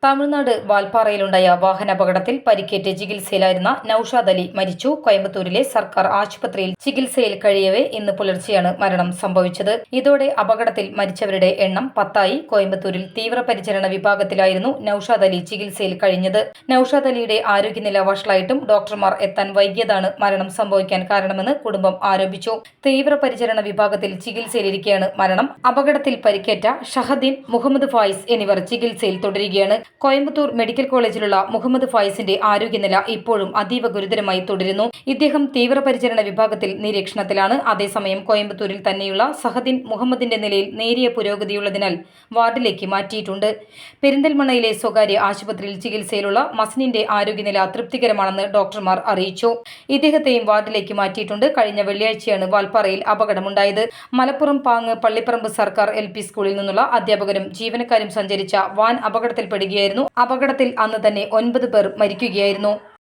തമിഴ്നാട് വാൽപ്പാറയിലുണ്ടായ വാഹനാപകടത്തിൽ പരിക്കേറ്റ് ചികിത്സയിലായിരുന്ന നൌഷാദ് അലി മരിച്ചു. കോയമ്പത്തൂരിലെ സർക്കാർ ആശുപത്രിയിൽ ചികിത്സയിൽ കഴിയവേ ഇന്ന് പുലർച്ചെയാണ് മരണം സംഭവിച്ചത്. ഇതോടെ അപകടത്തിൽ മരിച്ചവരുടെ എണ്ണം 10ആയി. കോയമ്പത്തൂരിൽ തീവ്രപരിചരണ വിഭാഗത്തിലായിരുന്നു നൌഷാദ് അലി ചികിത്സയിൽ കഴിഞ്ഞത്. നൌഷാദ് അലിയുടെ ആരോഗ്യനില വഷളായിട്ടും ഡോക്ടർമാർ എത്താൻ വൈകിയതാണ് മരണം സംഭവിക്കാൻ കാരണമെന്ന് കുടുംബം ആരോപിച്ചു. തീവ്രപരിചരണ വിഭാഗത്തിൽ ചികിത്സയിലിരിക്കെയാണ് മരണം. അപകടത്തിൽ പരിക്കേറ്റ ഷഹദീൻ, മുഹമ്മദ് ഫായിസ് എന്നിവർ ചികിത്സയിൽ തുടരുകയാണ്. കോയമ്പത്തൂർ മെഡിക്കൽ കോളേജിലുള്ള മുഹമ്മദ് ഫായിസിന്റെ ആരോഗ്യനില ഇപ്പോഴും അതീവ ഗുരുതരമായി തുടരുന്നു. ഇദ്ദേഹം തീവ്രപരിചരണ വിഭാഗത്തിൽ നിരീക്ഷണത്തിലാണ്. അതേസമയം കോയമ്പത്തൂരിൽ തന്നെയുള്ള സഹദീൻ മുഹമ്മദിന്റെ നിലയിൽ നേരിയ പുരോഗതിയുള്ളതിനാൽ വാർഡിലേക്ക് മാറ്റിയിട്ടുണ്ട്. പെരിന്തൽമണ്ണയിലെ സ്വകാര്യ ആശുപത്രിയിൽ ചികിത്സയിലുള്ള മസ്നിന്റെ ആരോഗ്യനില തൃപ്തികരമാണെന്ന് ഡോക്ടർമാർ അറിയിച്ചു. ഇദ്ദേഹത്തെയും വാർഡിലേക്ക് മാറ്റിയിട്ടുണ്ട്. കഴിഞ്ഞ വെള്ളിയാഴ്ചയാണ് വാൽപ്പാറയിൽ അപകടമുണ്ടായത്. മലപ്പുറം പാങ്ങ് പള്ളിപ്പറമ്പ് സർക്കാർ LP സ്കൂളിൽ നിന്നുള്ള അധ്യാപകരും ജീവനക്കാരും സഞ്ചരിച്ച വാൻ അപകടത്തിൽപ്പെടുകയായിരുന്നു. അപകടത്തിൽ അന്ന് തന്നെ 9 പേർ മരിക്കുകയായിരുന്നു.